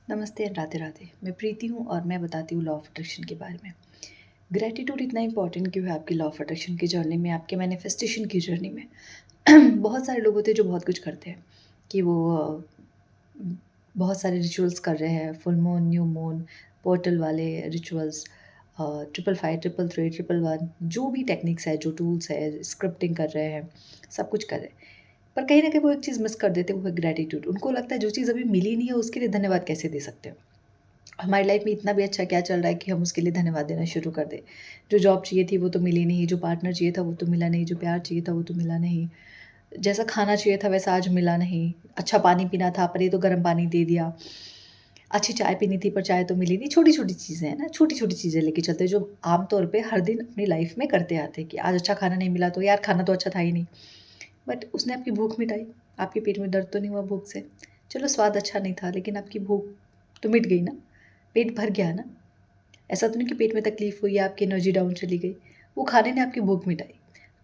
नमस्ते एंड राधे राधे। मैं प्रीति हूँ और मैं बताती हूँ लॉ ऑफ अट्रैक्शन के बारे में। ग्रैटिट्यूड इतना इंपॉर्टेंट क्यों है आपकी लॉ ऑफ अट्रैक्शन की जर्नी में, आपके मैनिफेस्टेशन की जर्नी में। बहुत सारे लोग होते हैं जो बहुत कुछ करते हैं कि वो बहुत सारे रिचुअल्स कर रहे हैं, full moon, new moon, portal वाले रिचुअल्स, 555, 333, 111, जो भी टेक्निक्स है, जो टूल्स है, स्क्रिप्टिंग कर रहे हैं, सब कुछ कर रहे हैं। पर कहीं ना कहीं वो एक चीज़ मिस कर देते हैं, वो है ग्रैटिट्यूड। उनको लगता है जो चीज़ अभी मिली नहीं है उसके लिए धन्यवाद कैसे दे सकते हैं। हमारी लाइफ में इतना भी अच्छा क्या चल रहा है कि हम उसके लिए धन्यवाद देना शुरू कर दें। जो जॉब चाहिए थी वो तो मिली नहीं, जो पार्टनर चाहिए था वो तो मिला नहीं, जो प्यार चाहिए था वो तो मिला नहीं, जैसा खाना चाहिए था वैसा आज मिला नहीं, अच्छा पानी पीना था पर ये तो गर्म पानी दे दिया, अच्छी चाय पीनी थी पर चाय तो मिली नहीं। छोटी-छोटी चीज़ें हैं ना, छोटी-छोटी चीज़ें लेके चलते हैं जो आम तौर पे हर दिन अपनी लाइफ में करते आते हैं कि आज अच्छा खाना नहीं मिला तो यार खाना तो अच्छा था ही नहीं। बट उसने आपकी भूख मिटाई, आपके पेट में दर्द तो नहीं हुआ भूख से। चलो स्वाद अच्छा नहीं था लेकिन आपकी भूख तो मिट गई ना, पेट भर गया ना। ऐसा तो नहीं कि पेट में तकलीफ़ हुई या आपकी एनर्जी डाउन चली गई। वो खाने ने आपकी भूख मिटाई,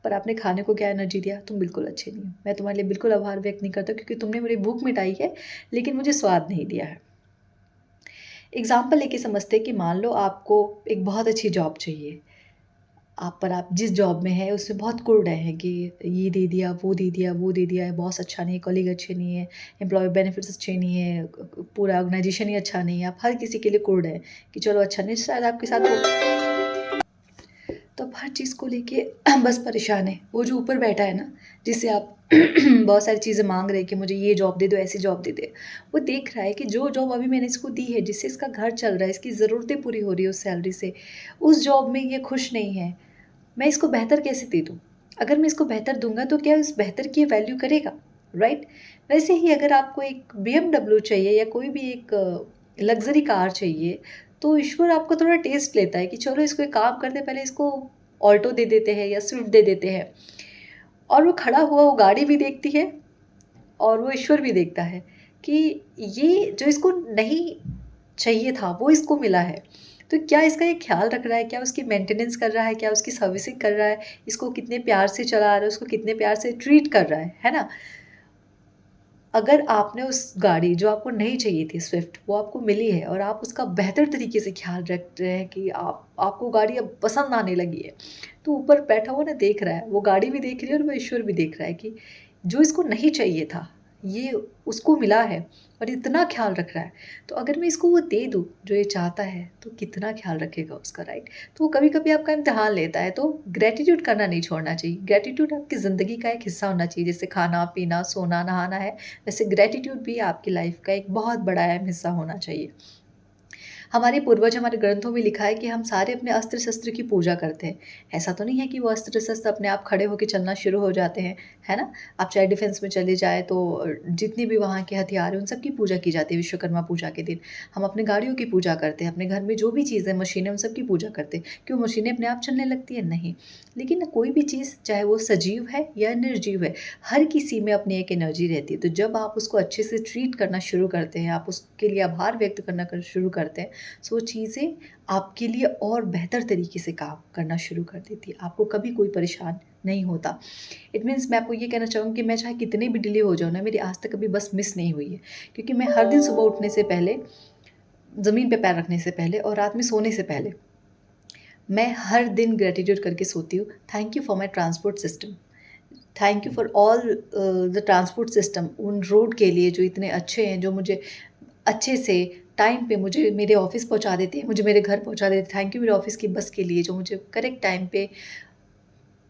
पर आपने खाने को क्या एनर्जी दिया, तुम बिल्कुल अच्छे नहीं हो। मैं तुम्हारे लिए बिल्कुल आभार व्यक्त नहीं करता क्योंकि तुमने मेरी भूख मिटाई है, लेकिन मुझे स्वाद नहीं दिया है। एग्ज़ाम्पल लेके समझते हैं कि मान लो आपको एक बहुत अच्छी जॉब चाहिए। आप जिस जॉब में हैं उसमें बहुत कुढ़ रहे हैं कि ये दे दिया, वो दे दिया, वो दे दिया है, बॉस अच्छा नहीं है, कलीग अच्छे नहीं है, एम्प्लॉयी बेनिफिट्स अच्छे नहीं है, पूरा ऑर्गेनाइजेशन ही अच्छा नहीं है। आप हर किसी के लिए कुढ़ रहे हैं कि चलो अच्छा नहीं शायद आपके साथ हो, तो आप हर चीज़ को लेके बस परेशान हैं। वो जो ऊपर बैठा है ना, जिससे आप बहुत सारी चीज़ें माँग रहे हैं कि मुझे ये जॉब दे दो, ऐसी जॉब दे दे। वो देख रहा है कि जो जॉब अभी मैंने इसको दी है, जिससे इसका घर चल रहा है, इसकी ज़रूरतें पूरी हो रही है उस सैलरी से, उस जॉब में ये खुश नहीं है। मैं इसको बेहतर कैसे दे दूँ? अगर मैं इसको बेहतर दूँगा तो क्या इस बेहतर की ये वैल्यू करेगा, राइट? वैसे ही अगर आपको एक बीएमडब्ल्यू चाहिए या कोई भी एक लग्ज़री कार चाहिए, तो ईश्वर आपको थोड़ा टेस्ट लेता है कि चलो इसको एक काम करते हैं, पहले इसको ऑल्टो दे देते हैं या स्विफ्ट दे देते हैं। और वो खड़ा हुआ वो गाड़ी भी देखती है और वो ईश्वर भी देखता है कि ये जो इसको नहीं चाहिए था वो इसको मिला है। तो क्या इसका ये ख़्याल रख रहा है? क्या उसकी मेंटेनेंस कर रहा है? क्या उसकी सर्विसिंग कर रहा है? इसको कितने प्यार से चला रहा है? उसको कितने प्यार से ट्रीट कर रहा है ना? अगर आपने उस गाड़ी जो आपको नहीं चाहिए थी स्विफ्ट, वो आपको मिली है और आप उसका बेहतर तरीके से ख़्याल रख रहे हैं कि आपको गाड़ी अब पसंद आने लगी है। तो ऊपर बैठा हुआ ना देख रहा है, वो गाड़ी भी देख रही है और वो ईश्वर भी देख रहा है कि जो इसको नहीं चाहिए था, ये उसको मिला है और इतना ख़्याल रख रहा है। तो अगर मैं इसको वो दे दूँ जो ये चाहता है, तो कितना ख़्याल रखेगा उसका, राइट? तो वो कभी-कभी आपका इम्तिहान लेता है, तो ग्रैटिट्यूड करना नहीं छोड़ना चाहिए। ग्रैटिट्यूड आपकी ज़िंदगी का एक हिस्सा होना चाहिए, जैसे खाना-पीना, सोना, नहाना है, वैसे ग्रैटिट्यूड भी आपकी लाइफ़ का एक बहुत बड़ा अहम हिस्सा होना चाहिए। हमारे पूर्वज हमारे ग्रंथों में लिखा है कि हम सारे अपने अस्त्र-शस्त्र की पूजा करते हैं। ऐसा तो नहीं है कि वो अस्त्र-शस्त्र अपने आप खड़े होके चलना शुरू हो जाते हैं, है ना? आप चाहे डिफेंस में चले जाएँ तो जितने भी वहाँ के हथियार हैं उन सब की पूजा की जाती है विश्वकर्मा पूजा के दिन। हम अपनी गाड़ियों की पूजा करते हैं, अपने घर में जो भी चीज़ें, मशीनें, उन सब की पूजा करते हैं। क्यों मशीनें अपने आप चलने लगती हैं? नहीं। लेकिन कोई भी चीज़ चाहे वो सजीव है या निर्जीव है, हर किसी में अपनी एक एनर्जी रहती है। तो जब आप उसको अच्छे से ट्रीट करना शुरू करते हैं, आप उसके लिए आभार व्यक्त करना शुरू करते हैं, सो वो चीज़ें आपके लिए और बेहतर तरीके से काम करना शुरू कर देती है। आपको कभी कोई परेशान नहीं होता। इट मीन्स मैं आपको ये कहना चाहूँगी कि मैं चाहे कितनी भी डिले हो जाऊँ ना, मेरी आज तक कभी बस मिस नहीं हुई है। क्योंकि मैं हर दिन सुबह उठने से पहले, ज़मीन पे पैर रखने से पहले और रात में सोने से पहले, मैं हर दिन ग्रैटिट्यूड करके सोती हूँ। Thank you for my transport system. Thank you for all the transport system, उन रोड के लिए जो इतने अच्छे हैं, जो मुझे अच्छे से टाइम पे मुझे मेरे ऑफ़िस पहुँचा देते हैं, मुझे मेरे घर पहुँचा देते हैं। थैंक यू मेरे ऑफ़िस की बस के लिए जो मुझे करेक्ट टाइम पे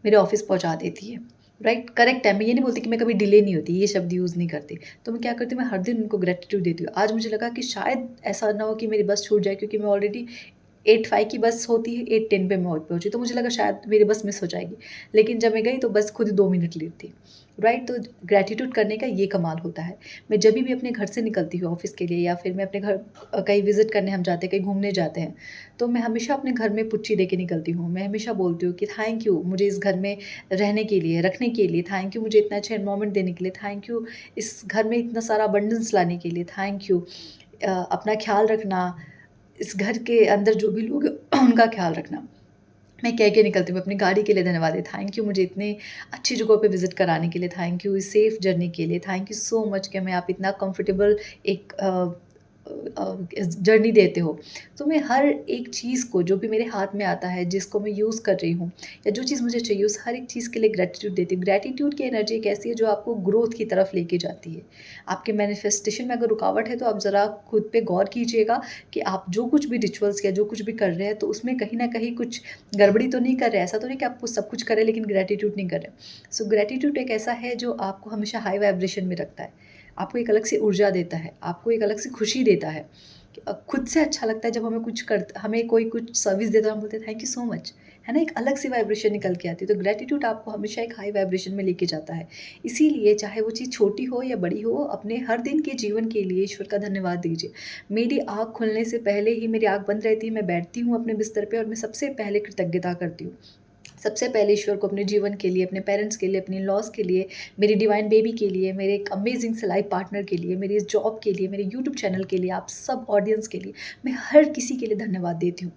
मेरे ऑफ़िस पहुँचा देती है, राइट? करेक्ट टाइम में, ये नहीं बोलती कि मैं कभी डिले नहीं होती, ये शब्द यूज़ नहीं करती। तो मैं क्या करती हूँ, मैं हर दिन उनको ग्रैटिट्यूड देती हूँ। आज मुझे लगा कि शायद ऐसा ना हो कि मेरी बस छूट जाए क्योंकि मैं ऑलरेडी 8:05 की बस होती है, 8:10 पे मैं पहुँची, तो मुझे लगा शायद मेरी बस मिस हो जाएगी। लेकिन जब मैं गई तो बस खुद ही 2 मिनट लेट थी, राइट? तो ग्रैटिट्यूड करने का ये कमाल होता है। मैं जभी भी अपने घर से निकलती हूँ ऑफ़िस के लिए या फिर मैं अपने घर कहीं विज़िट करने हम जाते हैं, कहीं घूमने जाते हैं, तो मैं हमेशा अपने घर में पुच्ची दे के निकलती हूँ। मैं हमेशा बोलती हूँ कि थैंक यू मुझे इस घर में रहने के लिए, रखने के लिए, थैंक यू मुझे इतना अच्छा एनवायरनमेंट देने के लिए, थैंक यू इस घर में इतना सारा अबंडेंस लाने के लिए, थैंक यू अपना ख़्याल रखना, इस घर के अंदर जो भी लोग हैं उनका ख़्याल रखना। मैं कह के निकलती हूँ, अपनी गाड़ी के लिए धन्यवाद है, थैंक यू मुझे इतने अच्छी जगहों पे विज़िट कराने के लिए, थैंक यू इस सेफ़ जर्नी के लिए, थैंक यू सो मच कि हमें आप इतना कंफर्टेबल एक जर्नी देते हो। तो मैं हर एक चीज़ को जो भी मेरे हाथ में आता है, जिसको मैं यूज़ कर रही हूँ या जो चीज़ मुझे चाहिए उस हर एक चीज़ के लिए ग्रैटिट्यूड देती हूँ। ग्रैटिट्यूड की एनर्जी एक ऐसी है जो आपको ग्रोथ की तरफ लेके जाती है। आपके मैनिफेस्टेशन में अगर रुकावट है तो आप ज़रा खुद पे गौर कीजिएगा कि आप जो कुछ भी रिचुअल्स या जो कुछ भी कर रहे हैं तो उसमें कहीं न कहीं कुछ गड़बड़ी तो नहीं कर रहे हैं। ऐसा तो नहीं कि आप सब कुछ कर रहे हैं लेकिन ग्रैटिट्यूड नहीं कर रहे। सो ग्रैटिट्यूड एक ऐसा है जो आपको हमेशा हाई वाइब्रेशन में रखता है। आपको एक अलग सी ऊर्जा देता है, आपको एक अलग सी खुशी देता है। खुद से अच्छा लगता है जब हमें कोई कुछ सर्विस देता है, हम बोलते हैं थैंक यू सो मच, है ना? एक अलग सी वाइब्रेशन निकल के आती है। तो ग्रैटिट्यूड आपको हमेशा एक हाई वाइब्रेशन में लेके जाता है। इसीलिए चाहे वो चीज़ छोटी हो या बड़ी हो, अपने हर दिन के जीवन के लिए ईश्वर का धन्यवाद दीजिए। मेरी आँख खुलने से पहले ही मेरी आँख बंद रहती है, मैं बैठती हूँ अपने बिस्तर पे और मैं सबसे पहले कृतज्ञता करती हूँ। सबसे पहले ईश्वर को अपने जीवन के लिए, अपने पेरेंट्स के लिए, अपनी इन-लॉज़ के लिए, मेरी डिवाइन बेबी के लिए, मेरे एक अमेज़िंग से लाइफ़ पार्टनर के लिए, मेरी इस जॉब के लिए, मेरे यूट्यूब चैनल के लिए, आप सब ऑडियंस के लिए, मैं हर किसी के लिए धन्यवाद देती हूँ।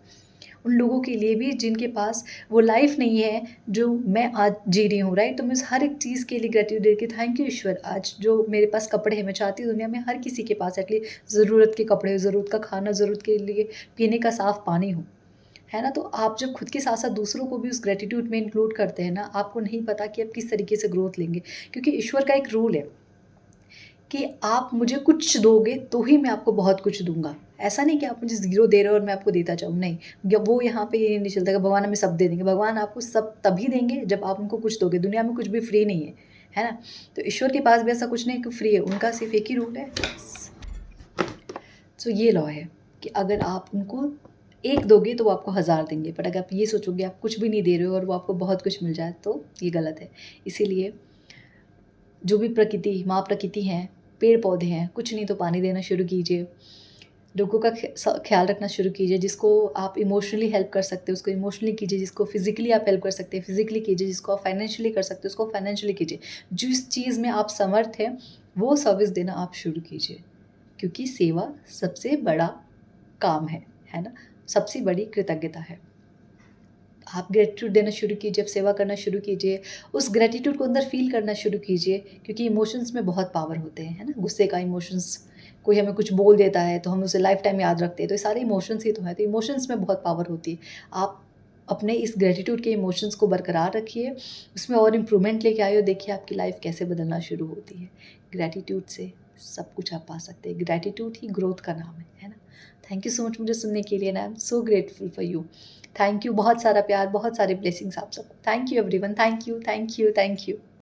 उन लोगों के लिए भी जिनके पास वो लाइफ़ नहीं है जो मैं आज जी रही हूँ, राइट? तो मैं उस हर एक चीज़ के लिए ग्रैटिट्यूड देके थैंक यू ईश्वर, आज जो मेरे पास कपड़े हैं, मैं चाहती हूँ दुनिया में हर किसी के पास एटलीस्ट ज़रूरत के कपड़े हो, ज़रूरत का खाना, ज़रूरत के लिए पीने का साफ़ पानी हो। है ना? तो आप जब खुद के साथ-साथ दूसरों को भी उस ग्रैटिट्यूड में इंक्लूड करते हैं ना, आपको नहीं पता कि आप किस तरीके से ग्रोथ लेंगे। क्योंकि ईश्वर का एक रूल है कि आप मुझे कुछ दोगे तो ही मैं आपको बहुत कुछ दूँगा। ऐसा नहीं कि आप मुझे ज़ीरो दे रहे हो और मैं आपको देता जाऊँ, नहीं। वो यहाँ पे ये नहीं चलता कि भगवान हमें सब दे देंगे। भगवान आपको सब तभी देंगे जब आप उनको कुछ दोगे। दुनिया में कुछ भी फ्री नहीं है ना? तो ईश्वर के पास भी ऐसा कुछ नहीं है कि फ्री है, उनका सिर्फ़ एक ही रूल है। सो ये लॉ है कि अगर आप उनको एक दोगे तो वो आपको हज़ार देंगे, बट अगर आप ये सोचोगे आप कुछ भी नहीं दे रहे हो और वो आपको बहुत कुछ मिल जाए तो ये गलत है। इसीलिए जो भी माँ प्रकृति हैं, पेड़-पौधे हैं, कुछ नहीं तो पानी देना शुरू कीजिए। लोगों का ख़्याल रखना शुरू कीजिए, जिसको आप इमोशनली हेल्प कर सकते हो उसको इमोशनली कीजिए, जिसको फिज़िकली आप हेल्प कर सकते हैं फिज़िकली कीजिए, जिसको आप फाइनेंशियली कर सकते हो उसको फाइनेंशियली कीजिए। जिस चीज़ में आप समर्थ हैं, वो सर्विस देना आप शुरू कीजिए। क्योंकि सेवा सबसे बड़ा काम है ना? सबसे बड़ी कृतज्ञता है। आप ग्रैटिट्यूड देना शुरू कीजिए, आप सेवा करना शुरू कीजिए, उस ग्रैटिट्यूड को अंदर फ़ील करना शुरू कीजिए क्योंकि इमोशंस में बहुत पावर होते हैं, है ना? गुस्से का इमोशंस, कोई हमें कुछ बोल देता है तो हम उसे लाइफ़ टाइम याद रखते हैं, तो ये सारे इमोशंस ही तो हैं, तो इमोशंस में बहुत पावर होती है। आप अपने इस ग्रैटिट्यूड के इमोशंस को बरकरार रखिए, उसमें और इम्प्रूवमेंट लेके आइए और देखिए आपकी लाइफ़ कैसे बदलना शुरू होती है। ग्रैटिट्यूड से सब कुछ आप पा सकते हैं, ग्रैटिट्यूड ही ग्रोथ का नाम है ना? थैंक यू सो मच मुझे सुनने के लिए and I am so grateful for you. Thank you, बहुत सारा प्यार, बहुत सारे ब्लेसिंग्स आप सबको। Thank you everyone, thank you, thank you, thank you.